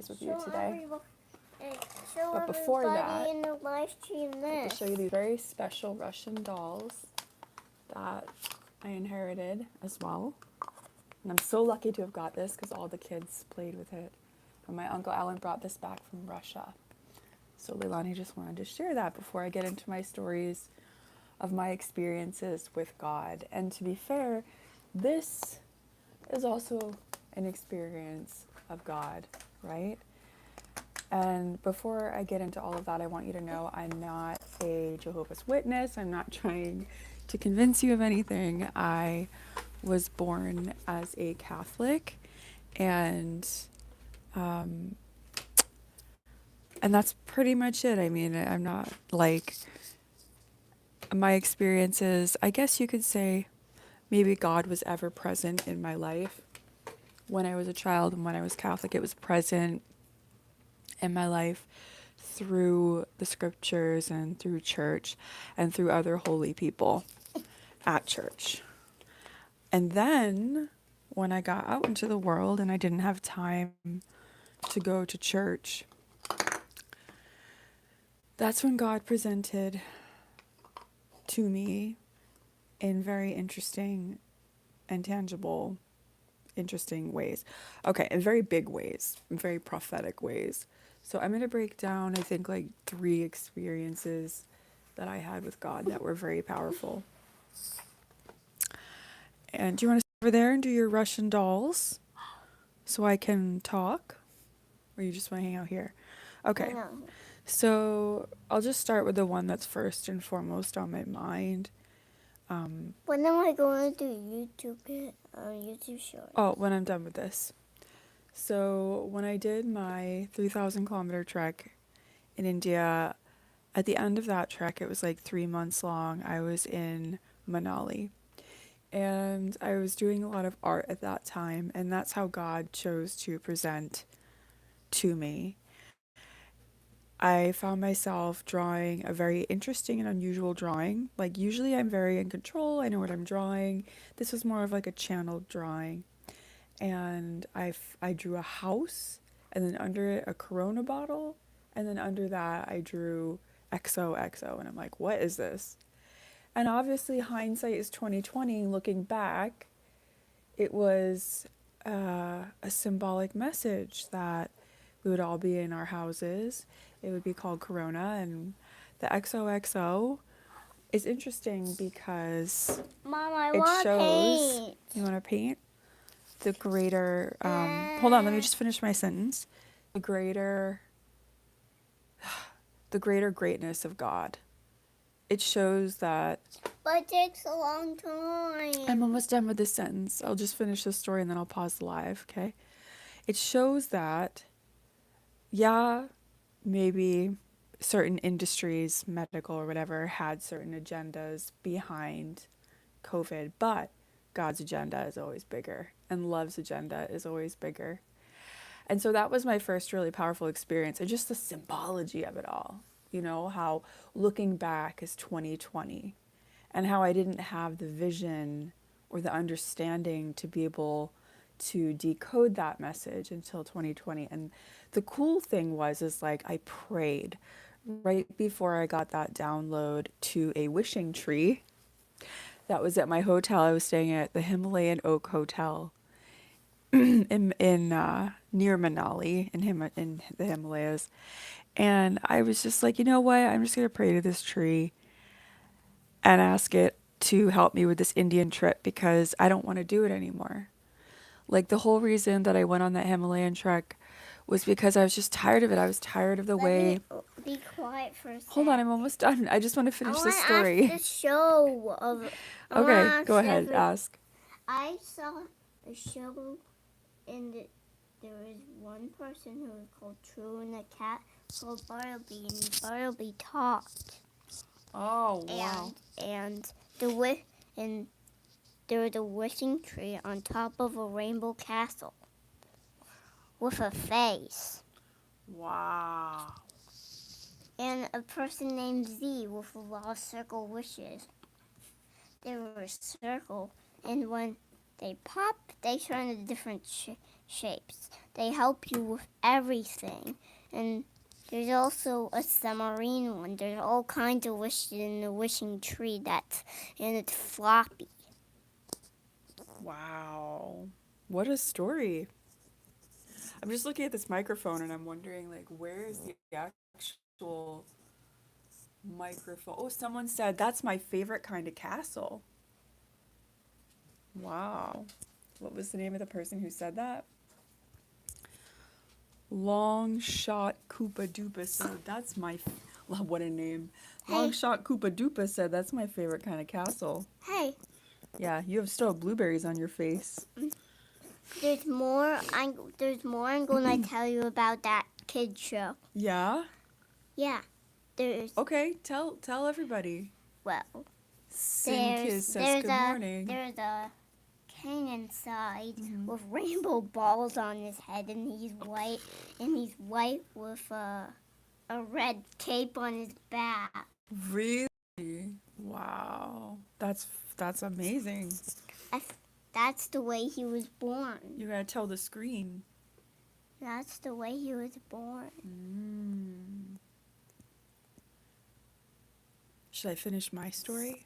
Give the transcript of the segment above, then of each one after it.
stories with you today. Show But before that, in the live stream I have to show you these very special Russian dolls that I inherited as well. And I'm so lucky to have got this because all the kids played with it. And my Uncle Alan brought this back from Russia. So Leilani just wanted to share that before I get into my stories of my experiences with God. And to be fair, this is also an experience of God, right? And before I get into all of that, I want you to know I'm not a Jehovah's Witness. I'm not trying to convince you of anything. I was born as a Catholic, and that's pretty much it. I mean, I'm not like my experiences. I guess you could say maybe God was ever present in my life when I was a child and when I was Catholic. It was present in my life through the scriptures and through church and through other holy people at church. And then when I got out into the world and I didn't have time to go to church, that's when God presented to me in very interesting and tangible, interesting ways. Okay, in very big ways, in very prophetic ways. So I'm going to break down, I think, like 3 experiences that I had with God that were very powerful. And do you want to sit over there and do your Russian dolls so I can talk? Or you just want to hang out here? Okay. So I'll just start with the one that's first and foremost on my mind. When am I going to do YouTube short? Oh, when I'm done with this. So when I did my 3,000 kilometer trek in India, at the end of that trek, it was like 3 months long. I was in Manali. And I was doing a lot of art at that time, and that's how God chose to present to me. I found myself drawing a very interesting and unusual drawing. Like, usually I'm very in control, I know what I'm drawing. This was more of like a channeled drawing. And I drew a house, and then under it a Corona bottle, and then under that I drew XOXO, and I'm like, what is this? And obviously hindsight is 2020. Looking back, it was a symbolic message that we would all be in our houses. It would be called Corona, and the XOXO is interesting because Mom, I it want shows. paint. You want to paint? The greater. Hold on, let me just finish my sentence. The greater greatness of God. It shows that. But it takes a long time. I'm almost done with this sentence. I'll just finish the story and then I'll pause the live, okay? It shows that, yeah, maybe certain industries, medical or whatever, had certain agendas behind COVID, but God's agenda is always bigger and love's agenda is always bigger. And so that was my first really powerful experience, and just the symbology of it all. You know, how looking back is 2020 and how I didn't have the vision or the understanding to be able to decode that message until 2020. And the cool thing is like I prayed right before I got that download to a wishing tree that was at my hotel. I was staying at the Himalayan Oak Hotel in near Manali in the Himalayas. And I was just like, you know what? I'm just going to pray to this tree and ask it to help me with this Indian trip because I don't want to do it anymore. Like, the whole reason that I went on that Himalayan trek was because I was just tired of it. I was tired of the way. Be quiet for a second. Hold on, I'm almost done. I just want to finish the story. Ask the show of. Okay, go ahead, ask. I saw a show, and there was one person who was called True and a cat called Bartleby, and Bartleby talked. Oh, wow. And there was a wishing tree on top of a rainbow castle with a face. Wow. And a person named Z with a lot of circle wishes. They were a circle, and when they pop, they turn a different shapes. They help you with everything. And there's also a submarine one. There's all kinds of wishes in the wishing tree and it's floppy. Wow. What a story. I'm just looking at this microphone and I'm wondering, like, where is the actual microphone? Oh, someone said that's my favorite kind of castle. Wow. What was the name of the person who said that? Long Shot Koopa Doopa said that's what a name. Long Hey, Shot Koopa Doopa said that's my favorite kind of castle. hey, Yeah, you have still have blueberries on your face. there's more. There's more. I'm gonna tell you about that kid show. Yeah? Yeah, there's Okay, tell everybody. well, Sin Kiss says good morning. there's a king inside Mhm. with rainbow balls on his head, and he's white with a red cape on his back. Really? Wow. That's amazing. That's the way he was born. You gotta tell the screen. That's the way he was born. Mm. Should I finish my story?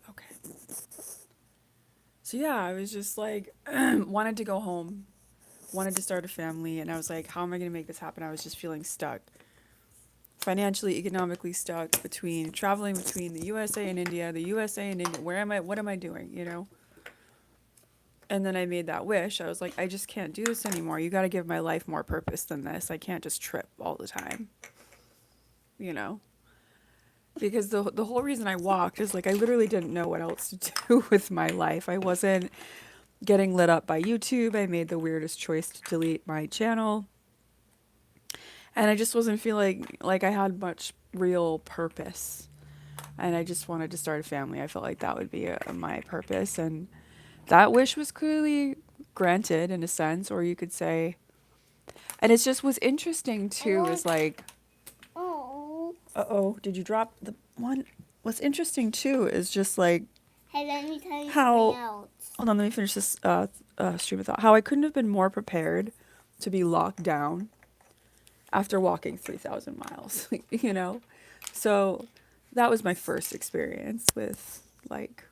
Okay. So yeah, I was just like wanted to go home, wanted to start a family, and I was like, how am I gonna make this happen? I was just feeling stuck. Financially, economically stuck between traveling between the USA and India, the USA and India. Where am I? What am I doing? You know? And then I made that wish. I was like, I just can't do this anymore. You got to give my life more purpose than this. I can't just trip all the time. You know? Because the whole reason I walked is like I literally didn't know what else to do with my life. I wasn't getting lit up by YouTube. I made the weirdest choice to delete my channel. And I just wasn't feeling like I had much real purpose. And I just wanted to start a family. I felt like that would be my purpose. And that wish was clearly granted in a sense, or you could say. And it's just what's interesting too is like, Oh. uh-oh, did you drop the one? What's interesting too is just like Hey, let me tell you how, something else. hold on, let me finish this stream of thought. How I couldn't have been more prepared to be locked down after walking 3,000 miles, you know? So that was my first experience with like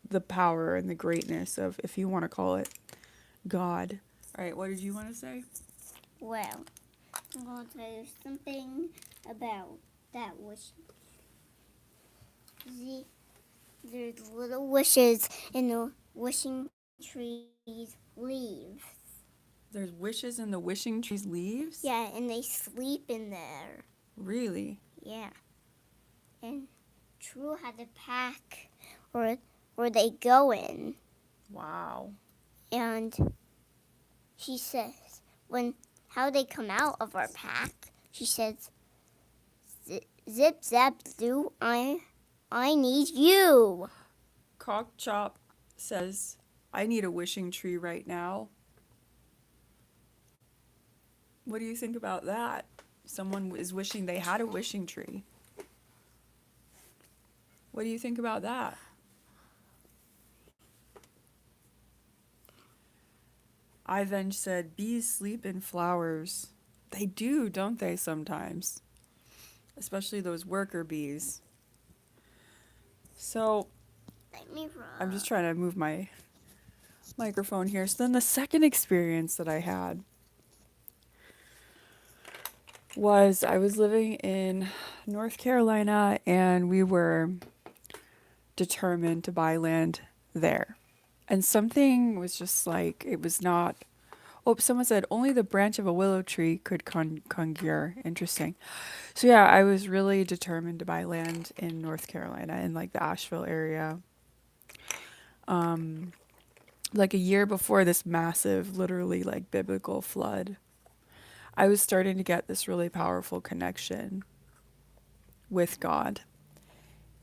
the power and the greatness of, if you want to call it, God. All right, what did you want to say? Well, I'm going to tell you something about that wish. See, there's little wishes in the wishing tree's leaves. There's wishes in the wishing tree's leaves? Yeah, and they sleep in there. Really? Yeah. And True had a pack where they go in. Wow. And she says, how they come out of our pack, she says, zip zap zoo, I need you. Cock Chop says, I need a wishing tree right now. What do you think about that? Someone is wishing they had a wishing tree. What do you think about that? I then said, bees sleep in flowers. They do, don't they, sometimes? Especially those worker bees. So, Let me run. I'm just trying to move my microphone here. So then the second experience that I had was I was living in North Carolina and we were determined to buy land there. And something was just like, it was not. Oh, someone said only the branch of a willow tree could conjure. Interesting. So yeah, I was really determined to buy land in North Carolina in like the Asheville area. Like a year before this massive, literally like biblical flood, I was starting to get this really powerful connection with God.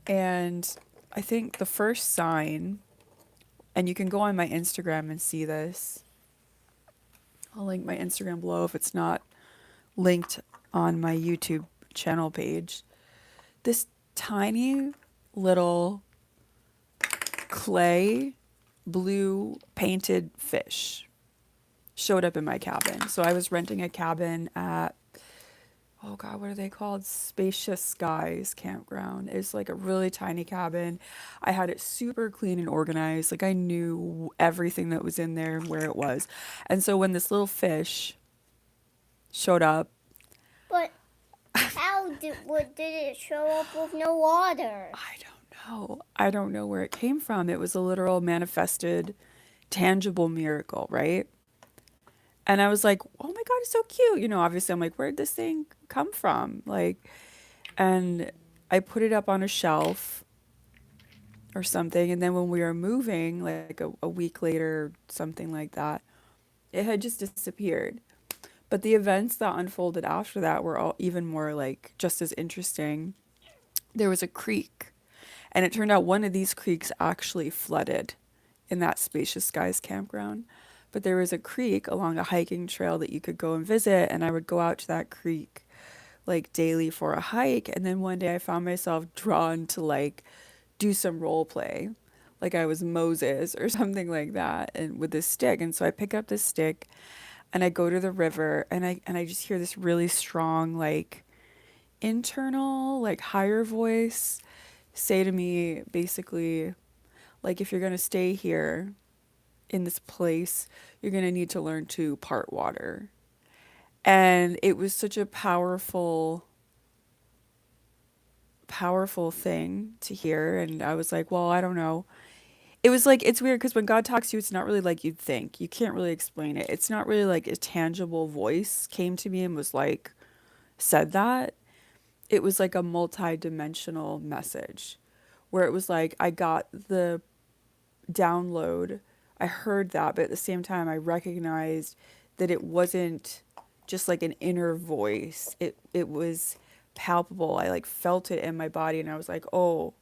And I think the first sign, and you can go on my Instagram and see this. I'll link my Instagram below if it's not linked on my YouTube channel page. This tiny little clay blue painted fish. showed up in my cabin. So I was renting a cabin at, oh God, what are they called? Spacious Skies Campground. It's like a really tiny cabin. I had it super clean and organized. Like I knew everything that was in there and where it was. And so when this little fish showed up, But did it show up with no water? I don't know. I don't know where it came from. It was a literal manifested, tangible miracle, right? And I was like, oh my God, it's so cute. You know, obviously I'm like, where'd this thing come from? Like, and I put it up on a shelf or something. And then when we were moving, like a week later, something like that, it had just disappeared. But the events that unfolded after that were all even more like just as interesting. There was a creek, and it turned out one of these creeks actually flooded in that Spacious Skies campground. But there was a creek along a hiking trail that you could go and visit, and I would go out to that creek like daily for a hike. And then one day I found myself drawn to like do some role play, like I was Moses or something like that, and with this stick. And so I pick up this stick and I go to the river, and I just hear this really strong like internal like higher voice say to me basically like, if you're going to stay here in this place, you're going to need to learn to part water. And it was such a powerful thing to hear. And I was like, well, I don't know. It was like, it's weird because when God talks to you, it's not really like you'd think. You can't really explain it. It's not really like a tangible voice came to me and was like, said that. It was like a multi-dimensional message where it was like, I got the download. I heard that, but at the same time, I recognized that it wasn't just like an inner voice. It was palpable. I like felt it in my body, and I was like, oh,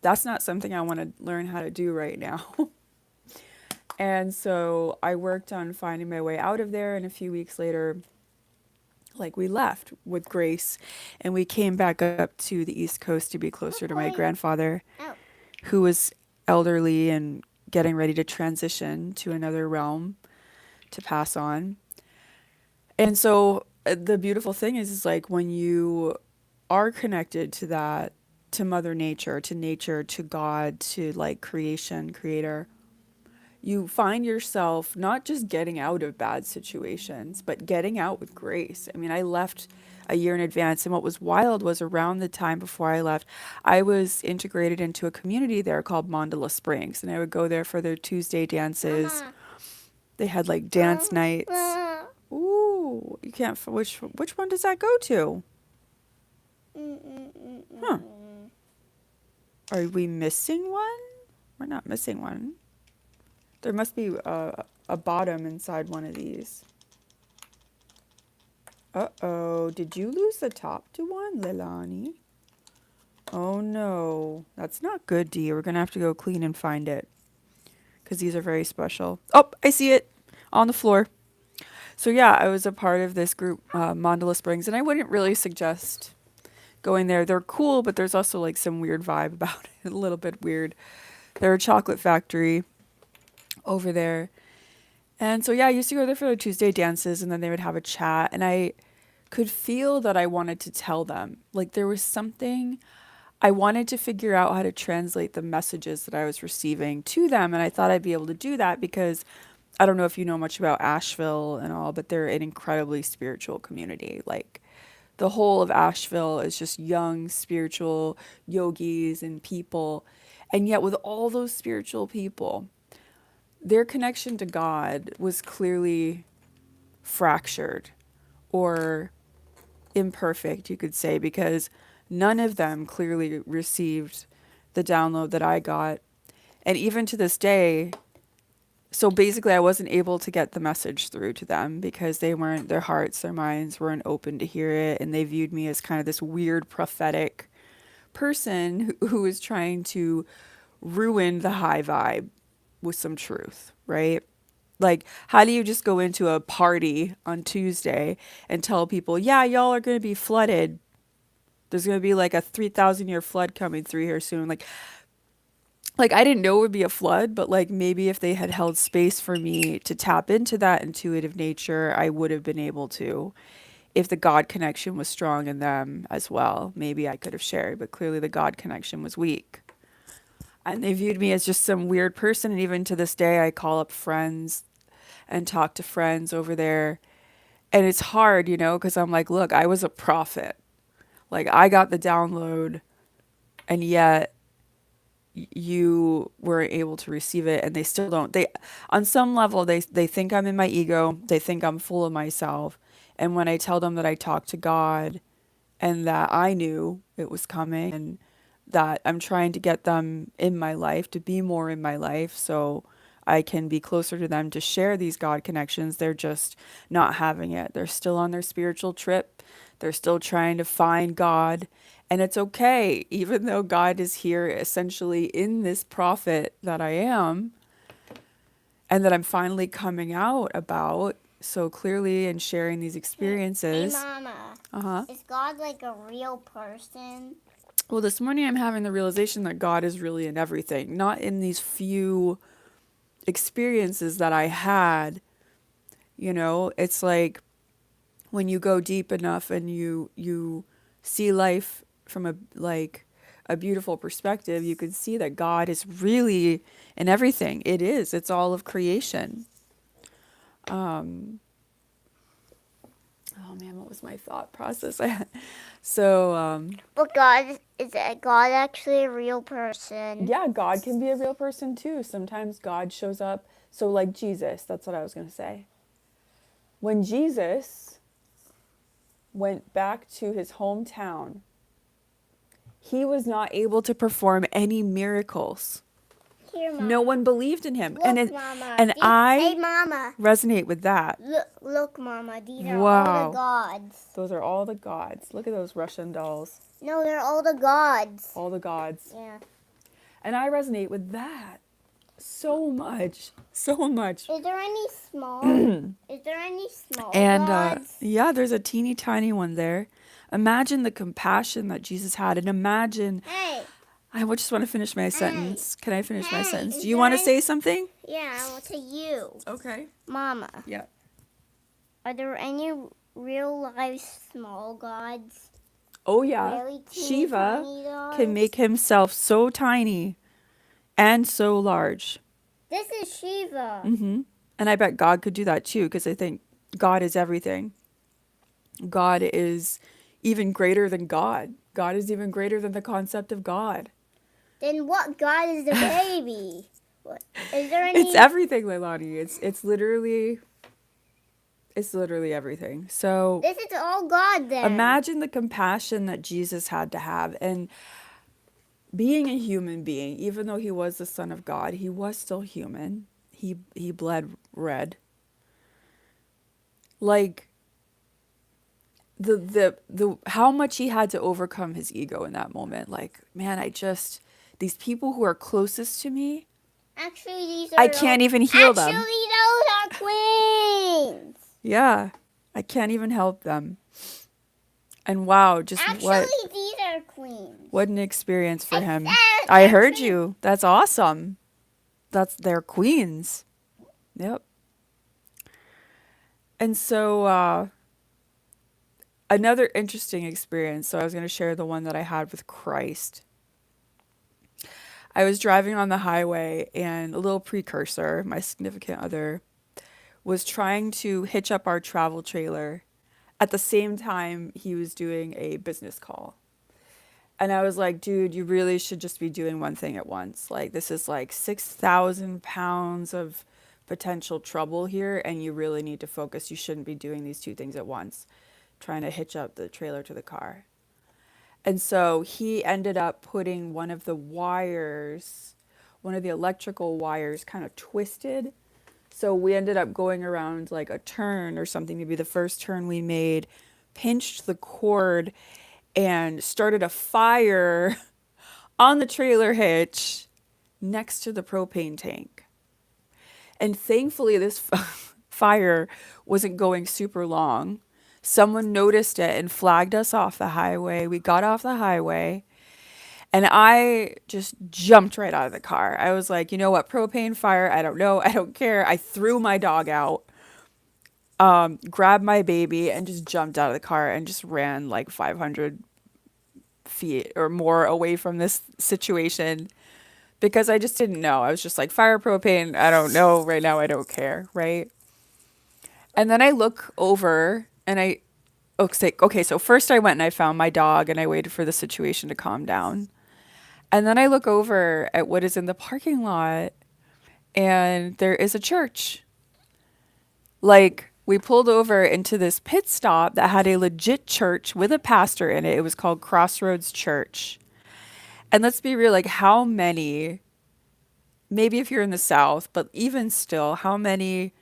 that's not something I want to learn how to do right now. And so I worked on finding my way out of there, and a few weeks later, like we left with Grace, and we came back up to the East Coast to be closer to my Wait. grandfather, Oh. who was elderly and getting ready to transition to another realm to pass on. And so the beautiful thing is like when you are connected to that, to Mother Nature, to God, to like creation, creator, you find yourself not just getting out of bad situations, but getting out with grace. I mean, I left a year in advance, and what was wild was around the time before I left, I was integrated into a community there called Mandala Springs, and I would go there for their Tuesday dances. Mama. They had like dance nights. Uh, Ooh, you can't. Which one does that go to? Huh? Are we missing one? We're not missing one. There must be a bottom inside one of these. Uh-oh, did you lose the top to one, Leilani? Oh no, that's not good, Dee. We're gonna have to go clean and find it, because these are very special. Oh, I see it on the floor. So yeah, I was a part of this group, Mandala Springs, and I wouldn't really suggest going there. They're cool, but there's also like some weird vibe about it, a little bit weird. They're a chocolate factory over there. And so yeah, I used to go there for the Tuesday dances, and then they would have a chat, and I could feel that I wanted to tell them. Like there was something I wanted to figure out how to translate the messages that I was receiving to them, and I thought I'd be able to do that because I don't know if you know much about Asheville and all, but they're an incredibly spiritual community. Like the whole of Asheville is just young spiritual yogis and people. And yet with all those spiritual people, their connection to God was clearly fractured or imperfect, you could say, because none of them clearly received the download that I got. And even to this day, so basically I wasn't able to get the message through to them because their hearts, their minds weren't open to hear it. And they viewed me as kind of this weird prophetic person who was trying to ruin the high vibe with some truth, right? Like, how do you just go into a party on Tuesday and tell people, yeah, y'all are going to be flooded. There's going to be like a 3,000 year flood coming through here soon. Like, like I didn't know it would be a flood, but like maybe if they had held space for me to tap into that intuitive nature, I would have been able to. If the God connection was strong in them as well, maybe I could have shared, but clearly the God connection was weak. And they viewed me as just some weird person. And even to this day, I call up friends and talk to friends over there. And it's hard, because I'm like, look, I was a prophet. Like, I got the download, and yet you weren't able to receive it. And they still don't. On some level, they think I'm in my ego. They think I'm full of myself. And when I tell them that I talked to God and that I knew it was coming and that I'm trying to get them in my life, to be more in my life so I can be closer to them, to share these God connections, they're just not having it. They're still on their spiritual trip. They're still trying to find God. And it's okay, even though God is here essentially in this prophet that I am and that I'm finally coming out about so clearly and sharing these Hey, experiences. Mama. Uh-huh. Is God like a real person? Well, this morning I'm having the realization that God is really in everything, not in these few experiences that I had. It's like when you go deep enough and you see life from a beautiful perspective, you can see that God is really in everything. It's all of creation. Um, oh man, what was my thought process? So, But God, is God actually a real person? yeah, God can be a real person too. Sometimes God shows up. So, like Jesus, that's what I was going to say. When Jesus went back to his hometown, he was not able to perform any miracles. Here, Mama. No one believed in him. Look, Mama. And Hey, I Mama. resonate with that. Look, Mama. These are all Wow. the gods. Those are all the gods. Look at those Russian dolls. No, they're all the gods. All the gods. Yeah. And I resonate with that so much. So much. Is there any small? Is there any small And gods? yeah, there's a teeny tiny one there. Imagine the compassion that Jesus had, and imagine. Hey. I just want to finish my sentence. Can I finish my sentence? is Do you there want to any- say something? Yeah, I will tell you. Okay. Mama, Yeah. are there any real life small gods? Oh yeah. Really teeny Shiva tiny gods? can make himself so tiny and so large. This is Shiva. And I bet God could do that too, because I think God is everything. God is even greater than God. God is even greater than the concept of God. Then what god is the baby? What is there any? It's everything, Leilani. It's literally everything. So This is all God then. imagine the compassion that Jesus had to have. And being a human being, even though he was the Son of God, he was still human. He bled red. Like the how much he had to overcome his ego in that moment. Like, man, these people who are closest to me, Actually, these are. I can't even heal them. Actually, those are queens. Yeah, I can't even help them. And wow, just Actually, these are queens. what an experience for him. said I heard actually- you. That's awesome. They're queens. Yep. And so another interesting experience. So I was going to share the one that I had with Christ. I was driving on the highway and a little precursor, my significant other, was trying to hitch up our travel trailer at the same time he was doing a business call. And I was like, dude, you really should just be doing one thing at once. Like, this is like 6,000 pounds of potential trouble here, and you really need to focus. You shouldn't be doing these two things at once, trying to hitch up the trailer to the car. And so he ended up putting one of the electrical wires kind of twisted. So we ended up going around like a turn or something, maybe the first turn we made, pinched the cord and started a fire on the trailer hitch next to the propane tank. And thankfully this fire wasn't going super long. Someone noticed it and flagged us off the highway. We got off the highway And I just jumped right out of the car. I was like, you know what, propane, fire, I don't know, I don't care. I threw my dog out, grabbed my baby, and just jumped out of the car and just ran like 500 feet or more away from this situation because I just didn't know. I was just like, fire, propane, I don't know. Right now, I don't care. Right. And then I look over and okay, so first I went and I found my dog and I waited for the situation to calm down. And then I look over at what is in the parking lot and there is a church. Like, we pulled over into this pit stop that had a legit church with a pastor in it. It was called Crossroads Church. And let's be real, like, how many, maybe if you're in the South, but even still, how many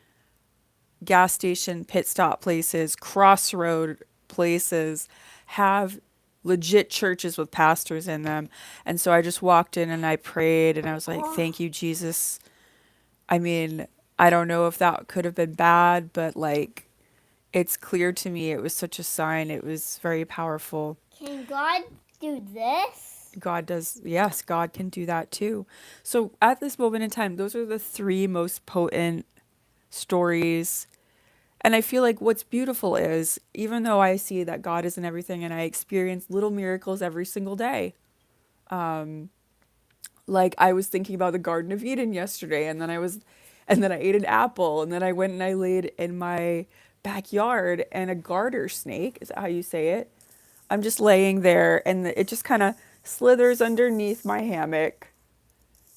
gas station pit stop places, crossroad places have legit churches with pastors in them? And so I just walked in and I prayed and I was like, thank you, Jesus. I mean, I don't know if that could have been bad, but like, it's clear to me it was such a sign. It was very powerful. Can God do this? God does, yes, God can do that too. So at this moment in time, those are the three most potent stories. And I feel like what's beautiful is, even though I see that God is in everything and I experience little miracles every single day, like I was thinking about the Garden of Eden yesterday, and then I ate an apple, and then I went and I laid in my backyard, and a garter snake, is that how you say it? I'm just laying there, and it just kind of slithers underneath my hammock.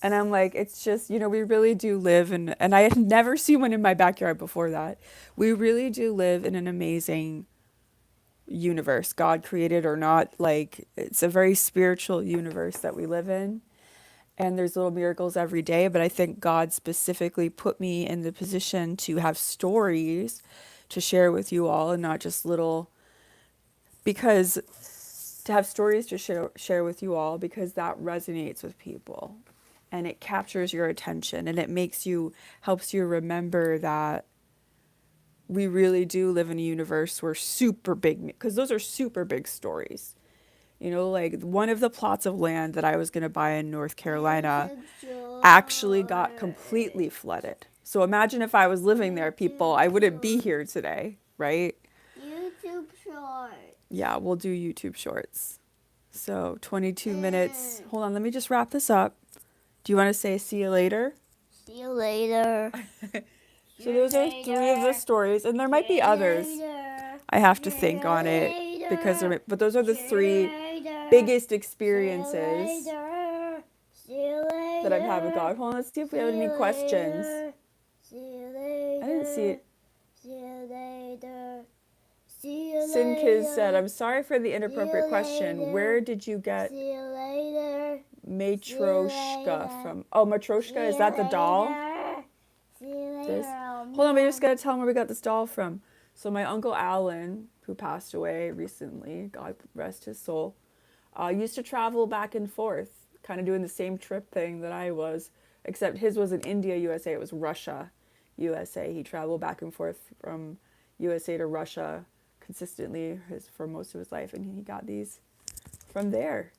And I'm like, it's just, we really do live in, and I had never seen one in my backyard before that. We really do live in an amazing universe, God created or not. Like, it's a very spiritual universe that we live in. And there's little miracles every day, but I think God specifically put me in the position to have stories to share with you all and not just little, because to have stories to share with you all, because that resonates with people and it captures your attention and it helps you remember that we really do live in a universe where super big, because those are super big stories. Like one of the plots of land that I was going to buy in North Carolina actually got completely flooded. So imagine if I was living there, people, I wouldn't be here today, right? YouTube short. Yeah, we'll do YouTube shorts. So 22 minutes. Hold on, let me just wrap this up. Do you want to say see you later? See you later. So those are three of the stories, and there might be others. I have to think on it but those are the three biggest experiences that I've had with God. Hold on, let's see if we have any questions. I didn't see it. See you later. Sinkiz said, I'm sorry for the inappropriate question. Where did you get See you later. Matryoshka from? Oh, Matryoshka, is that the doll? See you This? later. Hold on, we just got to tell him where we got this doll from. So my Uncle Alan, who passed away recently, God rest his soul, used to travel back and forth, kind of doing the same trip thing that I was, except his was in India, USA. It was Russia, USA. He traveled back and forth from USA to Russia consistently for most of his life, and he got these from there.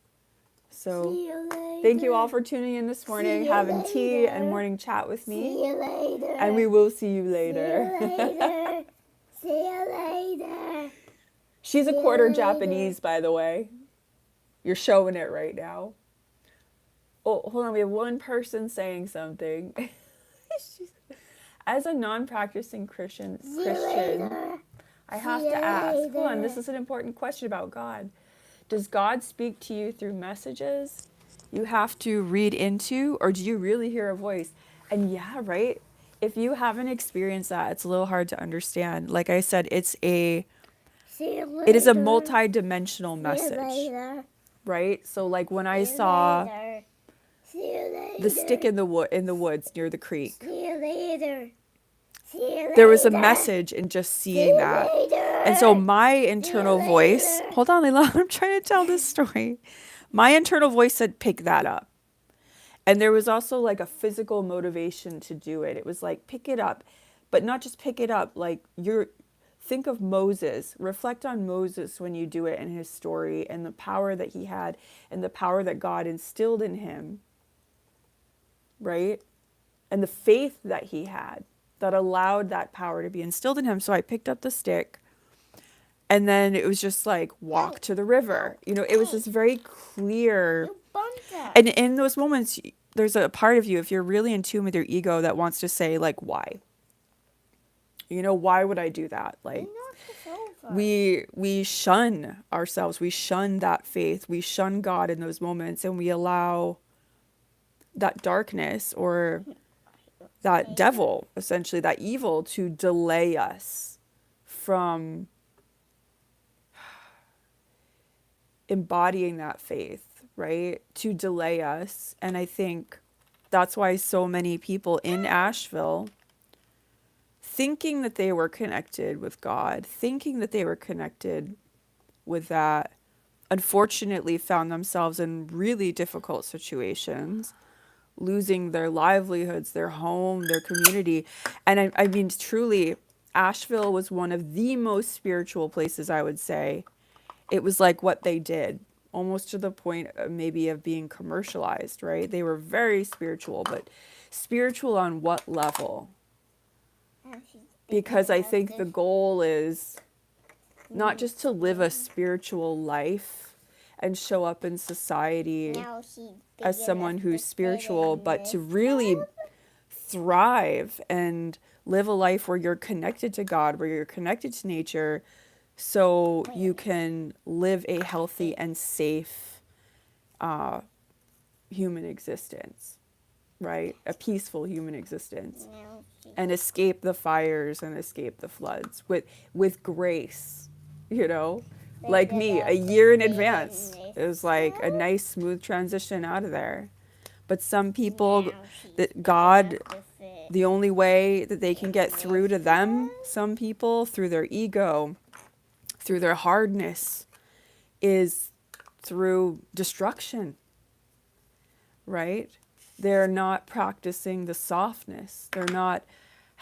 So thank you all for tuning in this morning, having tea and morning chat with me. See you later. And we will see you later. See you later. She's a quarter Japanese, by the way. You're showing it right now. Oh, hold on. We have one person saying something. As a non-practicing Christian, I have to ask. Hold on. This is an important question about God. Does God speak to you through messages you have to read into, or do you really hear a voice? And yeah, right? If you haven't experienced that, it's a little hard to understand. Like I said, it is a multi-dimensional message, right? So like when I saw the stick in the woods near the creek, there was a message in just seeing that. And so my internal voice, hold on, Layla, I'm trying to tell this story. My internal voice said, pick that up. And there was also like a physical motivation to do it. It was like, pick it up, but not just pick it up, like think of Moses. Reflect on Moses when you do it in his story and the power that he had and the power that God instilled in him, right? And the faith that he had that allowed that power to be instilled in him. So I picked up the stick, and then it was just like, walk to the river. You know, it was this very clear. You bumped that. And in those moments, there's a part of you, if you're really in tune with your ego, that wants to say, like, why? You know, why would I do that? Like, You knocked this over. we shun ourselves. We shun that faith. We shun God in those moments, and we allow that darkness or that devil, essentially, that evil, to delay us from embodying that faith, right? To delay us. And I think that's why so many people in Asheville, thinking that they were connected with God, thinking that they were connected with that, unfortunately found themselves in really difficult situations, losing their livelihoods, their home, their community. And I mean, truly, Asheville was one of the most spiritual places, I would say. It was like what they did, almost to the point of maybe of being commercialized, right? They were very spiritual, but spiritual on what level? Because I think the goal is not just to live a spiritual life and show up in society Now she's big as someone enough who's to fit spiritual, in but to this. really thrive and live a life where you're connected to God, where you're connected to nature, so you can live a healthy and safe human existence, right? A peaceful human existence, Now she and escape the fires and escape the floods with grace, you know? Like me, a year in advance. It was like a nice, smooth transition out of there. But some people, now she's that big God, enough to fit. the only way that they can get through to them, some people, through their ego, through their hardness, is through destruction, right? They're not practicing the softness. They're not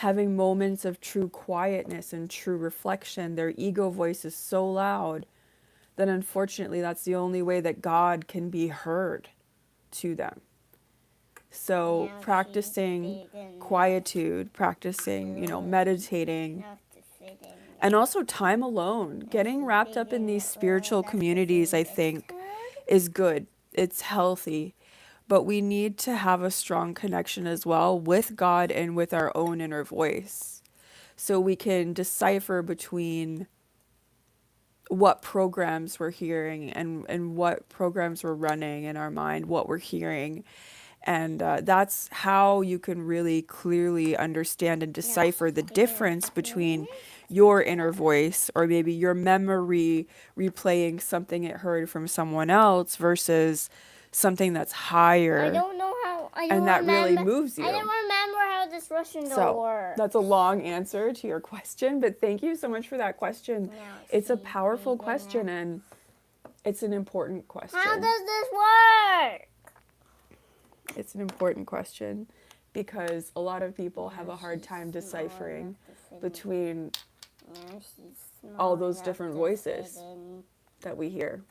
having moments of true quietness and true reflection. Their ego voice is so loud that unfortunately that's the only way that God can be heard to them. So Now she's practicing big enough quietude, practicing, meditating, to fit in. and also time alone, getting wrapped up in these spiritual communities, I think, is good. It's healthy. But we need to have a strong connection as well with God and with our own inner voice, so we can decipher between what programs we're hearing and what programs we're running in our mind, what we're hearing. And that's how you can really clearly understand and decipher the difference between your inner voice, or maybe your memory replaying something it heard from someone else, versus something that's I higher don't know how. I don't and that really remember. moves I don't you. remember how this Russian doll So works. that's a long answer to your question, but thank you so much for that question. Now It's a she's powerful big question, enough. and it's an important How question. does this work? It's an important question because a lot of people have a hard time deciphering between all those different voices that we hear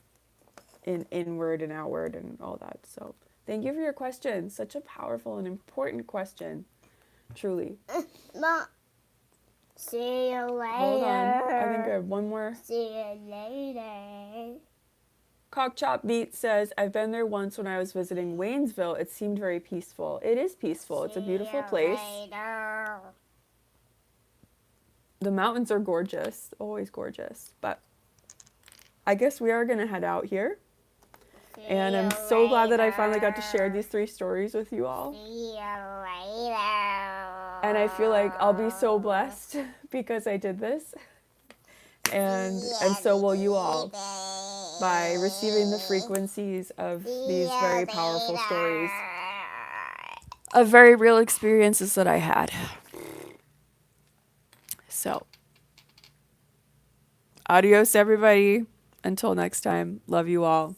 in inward and outward and all that. So thank you for your question. Such a powerful and important question. Truly. Mom, see you later. Hold on. I think I have one more. See you later. Cockchop Beat says, I've been there once when I was visiting Waynesville. It seemed very peaceful. It is peaceful. It's a beautiful place. Later. The mountains are gorgeous. Always gorgeous. But I guess we are going to head out here. And I'm so glad that I finally got to share these 3 stories with you all. See you later. And I feel like I'll be so blessed because I did this. And so will you all, by receiving the frequencies of these very powerful stories of very real experiences that I had. So, adios everybody. Until next time, love you all.